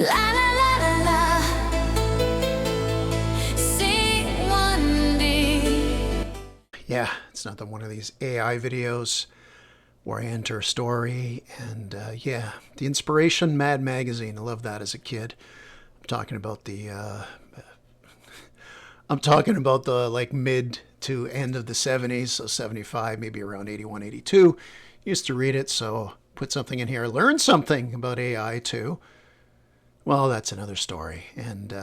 La la la la la. C1D. Yeah, it's not one of these AI videos where I enter a story and yeah, the inspiration, Mad Magazine. I loved that as a kid. I'm talking about the like mid to end of the 70s, so 75, maybe around 81, 82. Used to read it, so put something in here. Learn something about AI too. Well, that's another story. And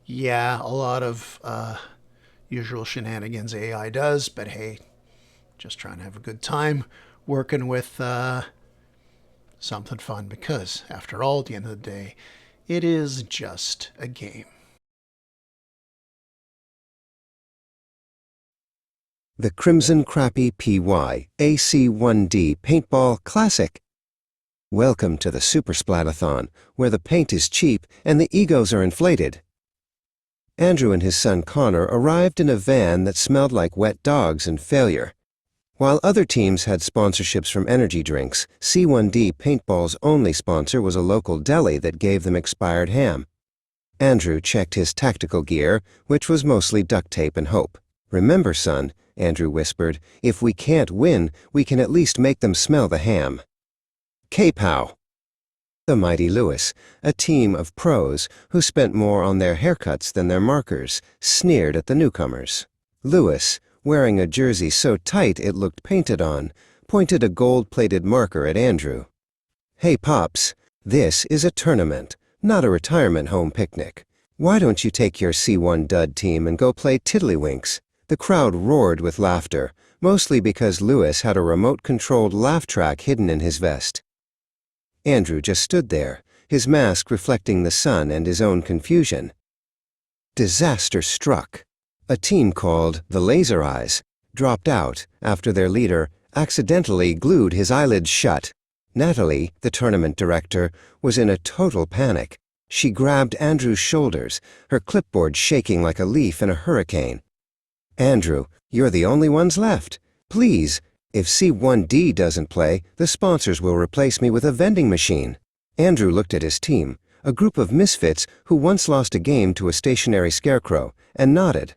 yeah, a lot of usual shenanigans AI does, but hey, just trying to have a good time working with something fun because, after all, at the end of the day, it is just a game. The Crimson Crappie PY AC1D Paintball Classic. Welcome to the Super Splatathon, where the paint is cheap and the egos are inflated. Andrew and his son Connor arrived in a van that smelled like wet dogs and failure. While other teams had sponsorships from energy drinks, C1D Paintball's only sponsor was a local deli that gave them expired ham. Andrew checked his tactical gear, which was mostly duct tape and hope. "Remember, son," Andrew whispered, "if we can't win, we can at least make them smell the ham." K-Pow. The Mighty Lewis, a team of pros who spent more on their haircuts than their markers, sneered at the newcomers. Lewis, wearing a jersey so tight it looked painted on, pointed a gold-plated marker at Andrew. "Hey, Pops, this is a tournament, not a retirement home picnic. Why don't you take your C1 dud team and go play tiddlywinks?" The crowd roared with laughter, mostly because Lewis had a remote-controlled laugh track hidden in his vest. Andrew just stood there, his mask reflecting the sun and his own confusion. Disaster struck. A team called the Laser Eyes dropped out after their leader accidentally glued his eyelids shut. Natalie, the tournament director, was in a total panic. She grabbed Andrew's shoulders, her clipboard shaking like a leaf in a hurricane. "Andrew, you're the only ones left. Please, if C1D doesn't play, the sponsors will replace me with a vending machine." Andrew looked at his team, a group of misfits who once lost a game to a stationary scarecrow, and nodded.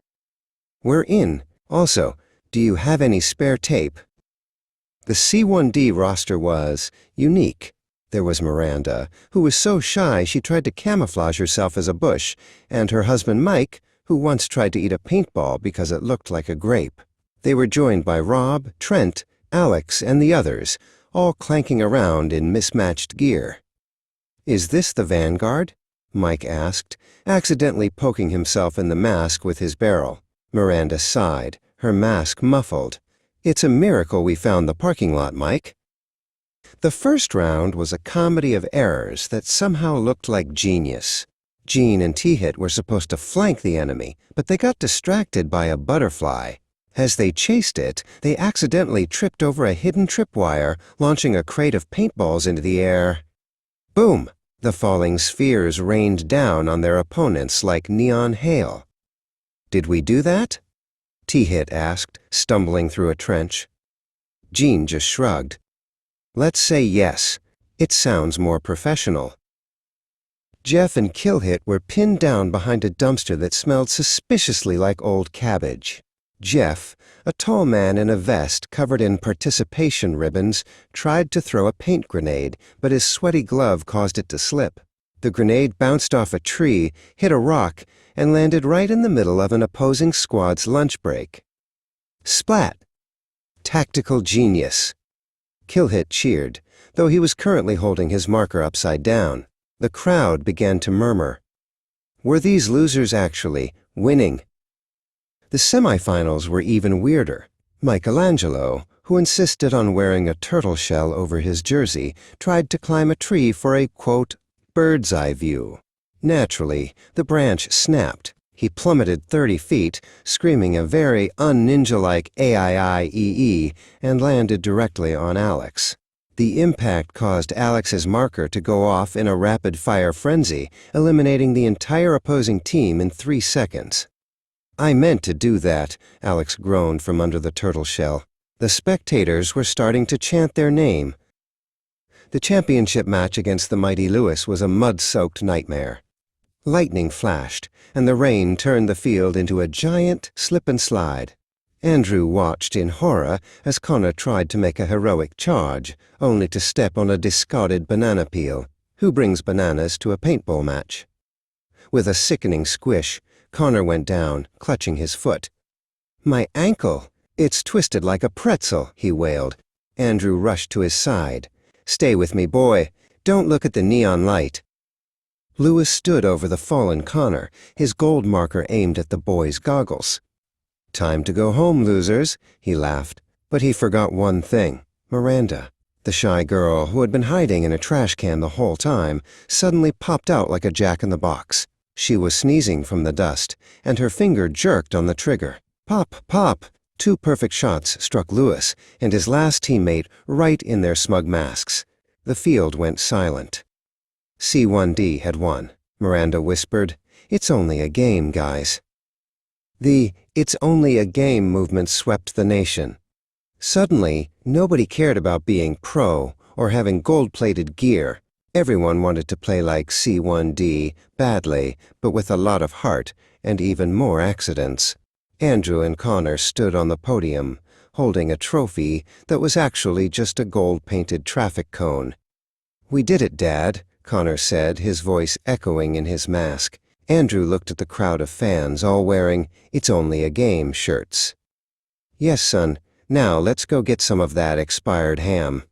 "We're in. Also, do you have any spare tape?" The C1D roster was unique. There was Miranda, who was so shy she tried to camouflage herself as a bush, and her husband Mike, who once tried to eat a paintball because it looked like a grape. They were joined by Rob, Trent, Alex, and the others, all clanking around in mismatched gear. "Is this the Vanguard?" Mike asked, accidentally poking himself in the mask with his barrel. Miranda sighed, her mask muffled. "It's a miracle we found the parking lot, Mike." The first round was a comedy of errors that somehow looked like genius. Gene and T-Hit were supposed to flank the enemy, but they got distracted by a butterfly. As they chased it, they accidentally tripped over a hidden tripwire, launching a crate of paintballs into the air. Boom! The falling spheres rained down on their opponents like neon hail. "Did we do that?" T-Hit asked, stumbling through a trench. Gene just shrugged. "Let's say yes. It sounds more professional." Jeff and Killhit were pinned down behind a dumpster that smelled suspiciously like old cabbage. Jeff, a tall man in a vest covered in participation ribbons, tried to throw a paint grenade, but his sweaty glove caused it to slip. The grenade bounced off a tree, hit a rock, and landed right in the middle of an opposing squad's lunch break. Splat! Tactical genius. Killhit cheered, though he was currently holding his marker upside down. The crowd began to murmur. Were these losers actually winning? The semifinals were even weirder. Michelangelo, who insisted on wearing a turtle shell over his jersey, tried to climb a tree for a, quote, bird's eye view. Naturally, the branch snapped. He plummeted 30 feet, screaming a very un-ninja-like A-I-I-E-E, and landed directly on Alex. The impact caused Alex's marker to go off in a rapid-fire frenzy, eliminating the entire opposing team in 3 seconds. "I meant to do that," Alex groaned from under the turtle shell. The spectators were starting to chant their name. The championship match against the mighty Lewis was a mud-soaked nightmare. Lightning flashed, and the rain turned the field into a giant slip and slide. Andrew watched in horror as Connor tried to make a heroic charge, only to step on a discarded banana peel. Who brings bananas to a paintball match? With a sickening squish, Connor went down, clutching his foot. "My ankle! It's twisted like a pretzel," he wailed. Andrew rushed to his side. "Stay with me, boy. Don't look at the neon light." Lewis stood over the fallen Connor, his gold marker aimed at the boy's goggles. "Time to go home, losers," he laughed. But he forgot one thing. Miranda, the shy girl who had been hiding in a trash can the whole time, suddenly popped out like a jack-in-the-box. She was sneezing from the dust, and her finger jerked on the trigger. Pop, pop! 2 perfect shots struck Lewis and his last teammate right in their smug masks. The field went silent. C1D had won. Miranda whispered, "It's only a game, guys." The "it's only a game" movement swept the nation. Suddenly, nobody cared about being pro or having gold-plated gear. Everyone wanted to play like C1D, badly, but with a lot of heart and even more accidents. Andrew and Connor stood on the podium, holding a trophy that was actually just a gold-painted traffic cone. "We did it, Dad," Connor said, his voice echoing in his mask. Andrew looked at the crowd of fans, all wearing "It's only a game" shirts. "Yes, son. Now let's go get some of that expired ham."